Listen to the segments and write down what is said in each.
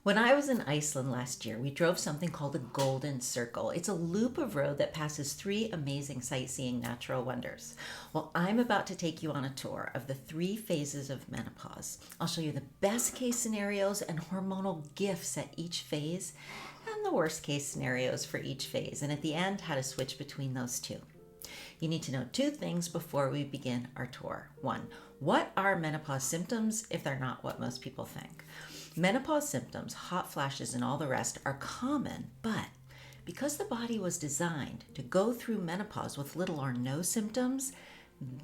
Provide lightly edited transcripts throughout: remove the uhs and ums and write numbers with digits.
When I was in Iceland last year, we drove something called the Golden Circle. It's a loop of road that passes three amazing sightseeing natural wonders. Well, I'm about to take you on a tour of the three phases of menopause. I'll show you the best case scenarios and hormonal gifts at each phase, and the worst case scenarios for each phase, and at the end, how to switch between those two. You need to know two things before we begin our tour. One, what are menopause symptoms if they're not what most people think? Menopause symptoms, hot flashes, and all the rest are common, but because the body was designed to go through menopause with little or no symptoms,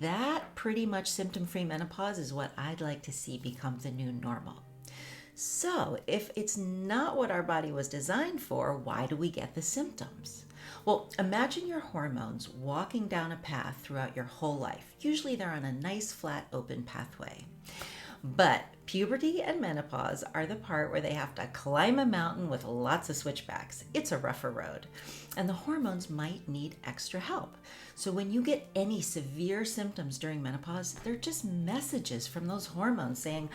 that pretty much symptom-free menopause is what I'd like to see become the new normal. So, if it's not what our body was designed for, why do we get the symptoms? Well, imagine your hormones walking down a path throughout your whole life. Usually they're on a nice, flat, open pathway. But puberty and menopause are the part where they have to climb a mountain with lots of switchbacks. It's a rougher road. And the hormones might need extra help. So when you get any severe symptoms during menopause, they're just messages from those hormones saying,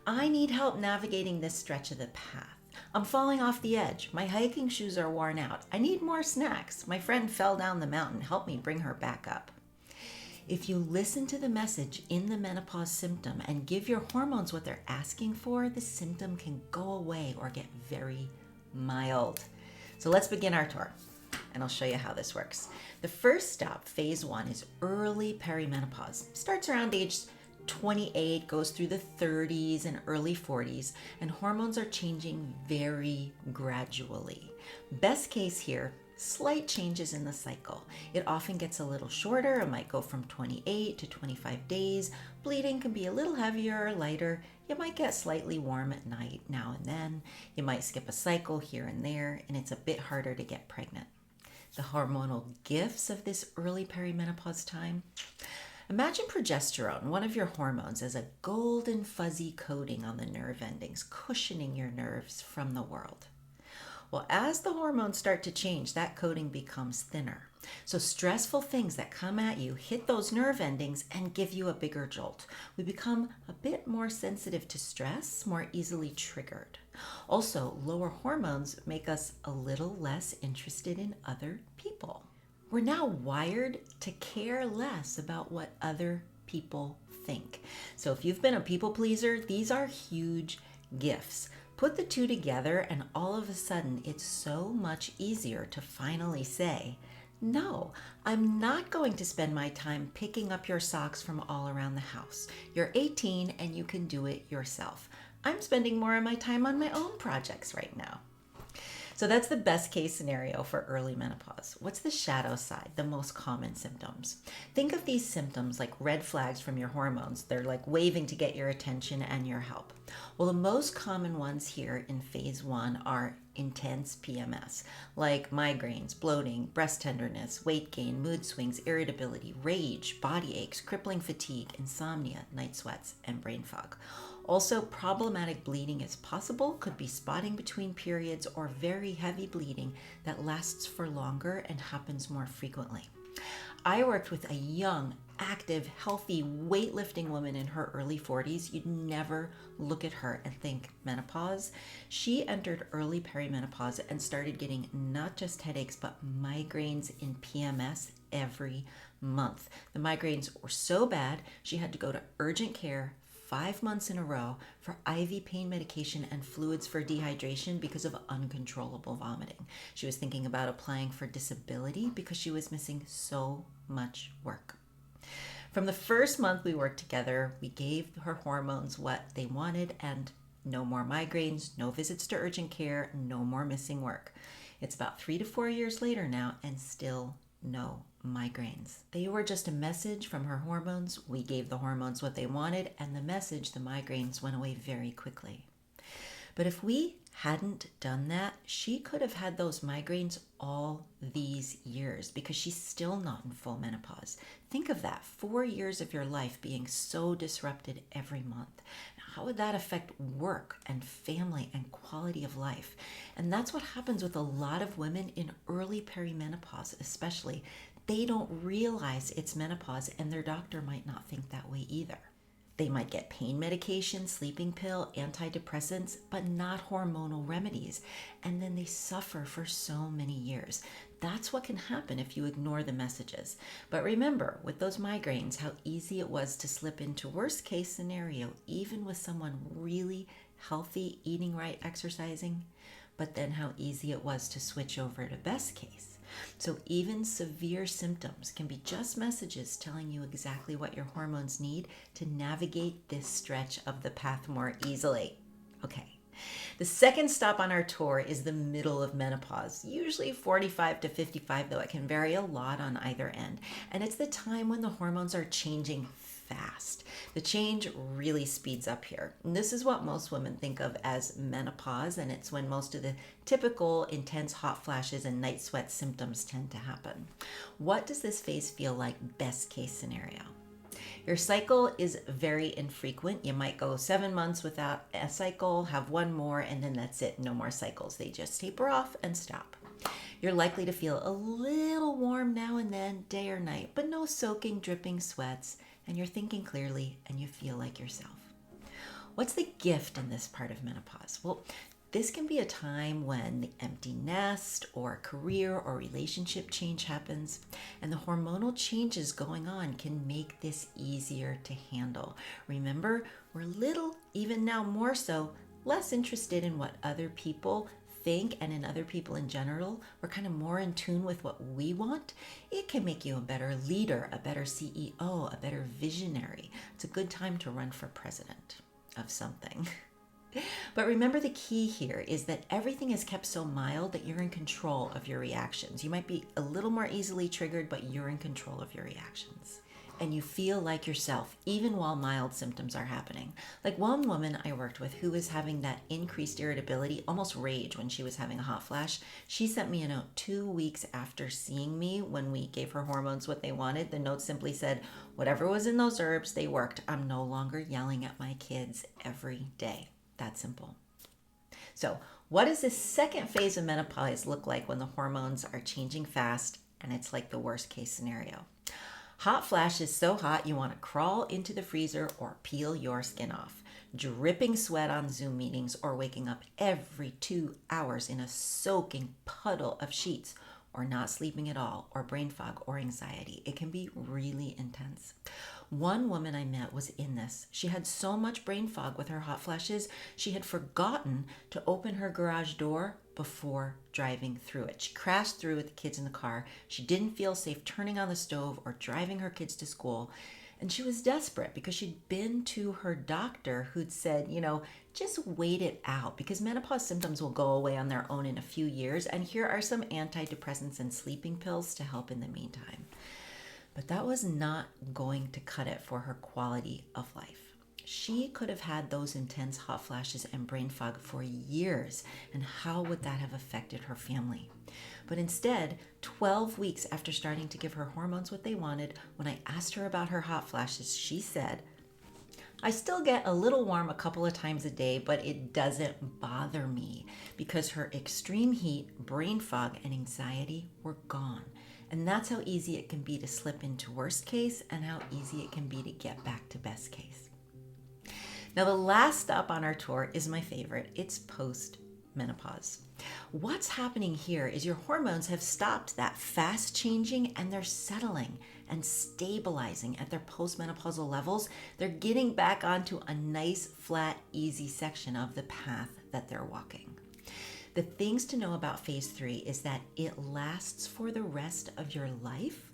I need help navigating this stretch of the path. I'm falling off the edge. My hiking shoes are worn out. I need more snacks. My friend fell down the mountain. Help me bring her back up. If you listen to the message in the menopause symptom and give your hormones what they're asking for, the symptom can go away or get very mild. So let's begin our tour, and I'll show you how this works. The first stop, phase one, is early perimenopause. Starts around age 28, goes through the 30s and early 40s, and hormones are changing very gradually. Best case here, slight changes in the cycle. It often gets a little shorter. It might go from 28 to 25 days. Bleeding can be a little heavier or lighter. You might get slightly warm at night now and then. You might skip a cycle here and there, and it's a bit harder to get pregnant. The hormonal gifts of this early perimenopause time. Imagine progesterone, one of your hormones, as a golden fuzzy coating on the nerve endings, cushioning your nerves from the world. Well, as the hormones start to change, that coating becomes thinner. So stressful things that come at you hit those nerve endings and give you a bigger jolt. We become a bit more sensitive to stress, more easily triggered. Also, lower hormones make us a little less interested in other people. We're now wired to care less about what other people think. So if you've been a people pleaser, these are huge gifts. Put the two together and all of a sudden it's so much easier to finally say, no, I'm not going to spend my time picking up your socks from all around the house. You're 18 and you can do it yourself. I'm spending more of my time on my own projects right now. So that's the best case scenario for early menopause. What's the shadow side, the most common symptoms? Think of these symptoms like red flags from your hormones. They're like waving to get your attention and your help. Well, the most common ones here in phase one are intense PMS, like migraines, bloating, breast tenderness, weight gain, mood swings, irritability, rage, body aches, crippling fatigue, insomnia, night sweats, and brain fog. Also, problematic bleeding is possible, could be spotting between periods or very heavy bleeding that lasts for longer and happens more frequently. I worked with a young, active, healthy, weightlifting woman in her early 40s. You'd never look at her and think menopause. She entered early perimenopause and started getting not just headaches, but migraines in PMS every month. The migraines were so bad, she had to go to urgent care 5 months in a row for IV pain medication and fluids for dehydration because of uncontrollable vomiting. She was thinking about applying for disability because she was missing so much work. From the first month we worked together, we gave her hormones what they wanted and no more migraines, no visits to urgent care, no more missing work. It's about 3 to 4 years later now and still no migraines. They were just a message from her hormones. We gave the hormones what they wanted, and the message, the migraines, went away very quickly. But if we hadn't done that, she could have had those migraines all these years because she's still not in full menopause. Think of that, 4 years of your life being so disrupted every month. How would that affect work and family and quality of life? And that's what happens with a lot of women in early perimenopause, especially. They don't realize it's menopause, and their doctor might not think that way either. They might get pain medication, sleeping pill, antidepressants, but not hormonal remedies. And then they suffer for so many years. That's what can happen if you ignore the messages. But remember, with those migraines, how easy it was to slip into worst case scenario, even with someone really healthy, eating right, exercising, but then how easy it was to switch over to best case. So even severe symptoms can be just messages telling you exactly what your hormones need to navigate this stretch of the path more easily. Okay. The second stop on our tour is the middle of menopause, usually 45 to 55, though it can vary a lot on either end. And it's the time when the hormones are changing fast. The change really speeds up here. And this is what most women think of as menopause, and it's when most of the typical intense hot flashes and night sweat symptoms tend to happen. What does this phase feel like best case scenario? Your cycle is very infrequent. You might go 7 months without a cycle, have one more, and then that's it. No more cycles. They just taper off and stop. You're likely to feel a little warm now and then, day or night, but no soaking, dripping sweats, and you're thinking clearly and you feel like yourself. What's the gift in this part of menopause? Well, this can be a time when the empty nest or career or relationship change happens, and the hormonal changes going on can make this easier to handle. Remember, we're little, even now more so, less interested in what other people think and in other people in general. We're kind of more in tune with what we want. It can make you a better leader, a better CEO, a better visionary. It's a good time to run for president of something. But remember, the key here is that everything is kept so mild that you're in control of your reactions. You might be a little more easily triggered, but you're in control of your reactions. And you feel like yourself, even while mild symptoms are happening. Like one woman I worked with who was having that increased irritability, almost rage when she was having a hot flash. She sent me a note 2 weeks after seeing me when we gave her hormones what they wanted. The note simply said, whatever was in those herbs, they worked. I'm no longer yelling at my kids every day. That simple. So what does this second phase of menopause look like when the hormones are changing fast and it's like the worst case scenario? Hot flashes so hot you want to crawl into the freezer or peel your skin off. Dripping sweat on Zoom meetings or waking up every 2 hours in a soaking puddle of sheets or not sleeping at all or brain fog or anxiety. It can be really intense. One woman I met was in this. She had so much brain fog with her hot flashes, she had forgotten to open her garage door before driving through it. She crashed through with the kids in the car. She didn't feel safe turning on the stove or driving her kids to school. And she was desperate because she'd been to her doctor who'd said, just wait it out because menopause symptoms will go away on their own in a few years. And here are some antidepressants and sleeping pills to help in the meantime. But that was not going to cut it for her quality of life. She could have had those intense hot flashes and brain fog for years, and how would that have affected her family? But instead, 12 weeks after starting to give her hormones what they wanted, when I asked her about her hot flashes, she said, I still get a little warm a couple of times a day, but it doesn't bother me because her extreme heat, brain fog, and anxiety were gone. And that's how easy it can be to slip into worst case and how easy it can be to get back to best case. Now, the last stop on our tour is my favorite. It's post-menopause. What's happening here is your hormones have stopped that fast changing and they're settling and stabilizing at their postmenopausal levels. They're getting back onto a nice, flat, easy section of the path that they're walking. The things to know about phase 3 is that it lasts for the rest of your life.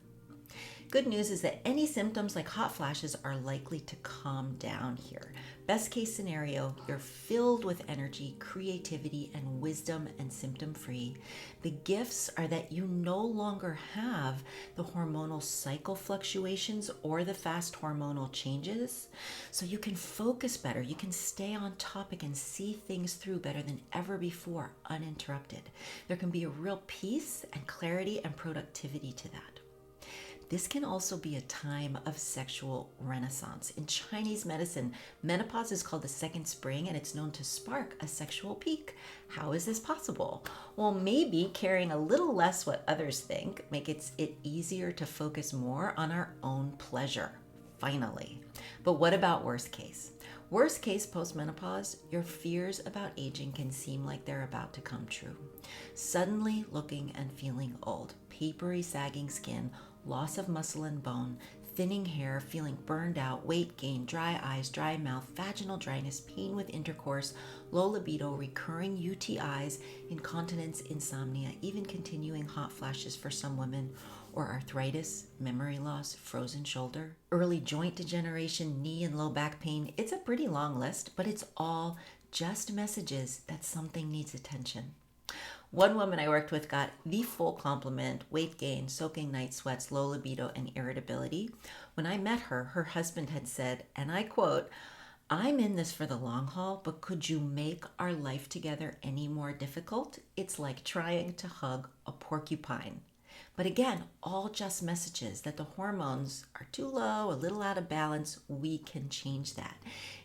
Good news is that any symptoms like hot flashes are likely to calm down here. Best case scenario, you're filled with energy, creativity, and wisdom and symptom-free. The gifts are that you no longer have the hormonal cycle fluctuations or the fast hormonal changes. So you can focus better, you can stay on topic and see things through better than ever before, uninterrupted. There can be a real peace and clarity and productivity to that. This can also be a time of sexual renaissance. In Chinese medicine, menopause is called the second spring and it's known to spark a sexual peak. How is this possible? Well, maybe caring a little less what others think makes it easier to focus more on our own pleasure. finally. But what about worst case? Worst case postmenopause, your fears about aging can seem like they're about to come true. Suddenly looking and feeling old, papery, sagging skin, loss of muscle and bone, thinning hair, feeling burned out, weight gain, dry eyes, dry mouth, vaginal dryness, pain with intercourse, low libido, recurring UTIs, incontinence, insomnia, even continuing hot flashes for some women, or arthritis, memory loss, frozen shoulder, early joint degeneration, knee and low back pain. It's a pretty long list, but it's all just messages that something needs attention. One woman I worked with got the full complement: weight gain, soaking night sweats, low libido, and irritability. When I met her, her husband had said, and I quote, "I'm in this for the long haul, but could you make our life together any more difficult? It's like trying to hug a porcupine." But again, all just messages that the hormones are too low, a little out of balance. We can change that.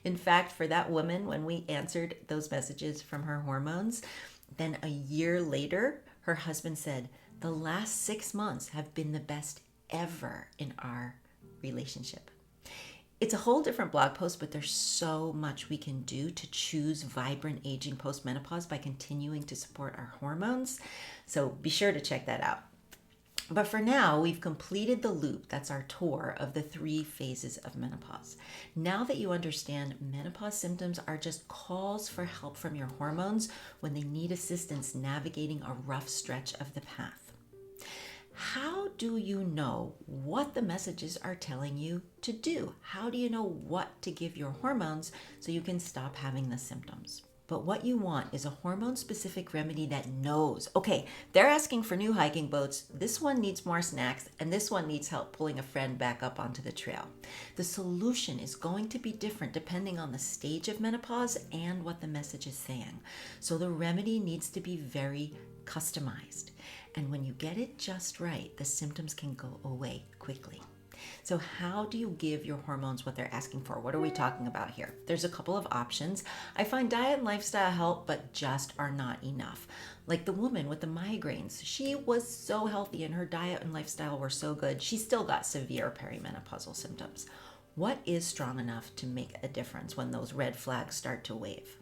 In fact, for that woman, when we answered those messages from her hormones, then a year later, her husband said, "The last 6 months have been the best ever in our relationship." It's a whole different blog post, but there's so much we can do to choose vibrant aging postmenopause by continuing to support our hormones. So be sure to check that out. But for now, we've completed the loop. That's our tour of the 3 phases of menopause. Now that you understand, menopause symptoms are just calls for help from your hormones when they need assistance navigating a rough stretch of the path. How do you know what the messages are telling you to do? How do you know what to give your hormones so you can stop having the symptoms? But what you want is a hormone-specific remedy that knows, okay, they're asking for new hiking boats, this one needs more snacks, and this one needs help pulling a friend back up onto the trail. The solution is going to be different depending on the stage of menopause and what the message is saying. So the remedy needs to be very customized. And when you get it just right, the symptoms can go away quickly. So how do you give your hormones what they're asking for? What are we talking about here? There's a couple of options. I find diet and lifestyle help, but just are not enough. Like the woman with the migraines, she was so healthy and her diet and lifestyle were so good, she still got severe perimenopausal symptoms. What is strong enough to make a difference when those red flags start to wave?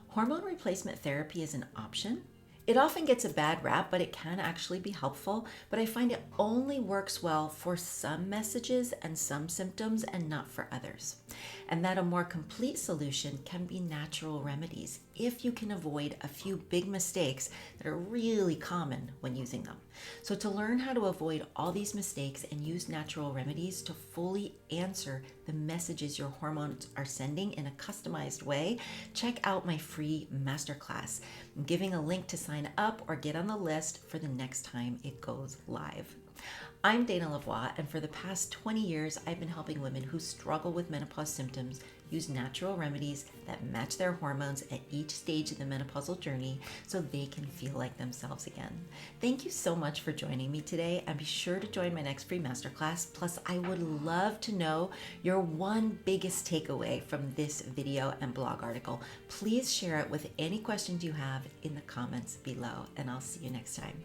Hormone replacement therapy is an option. It often gets a bad rap, but it can actually be helpful. But I find it only works well for some messages and some symptoms and not for others. And that a more complete solution can be natural remedies if you can avoid a few big mistakes that are really common when using them. So to learn how to avoid all these mistakes and use natural remedies to fully answer the messages your hormones are sending in a customized way, check out my free masterclass. I'm giving a link to sign up or get on the list for the next time it goes live. I'm Dana Lavoie, and for the past 20 years, I've been helping women who struggle with menopause symptoms use natural remedies that match their hormones at each stage of the menopausal journey so they can feel like themselves again. Thank you so much for joining me today, and be sure to join my next free masterclass. Plus, I would love to know your one biggest takeaway from this video and blog article. Please share it with any questions you have in the comments below, and I'll see you next time.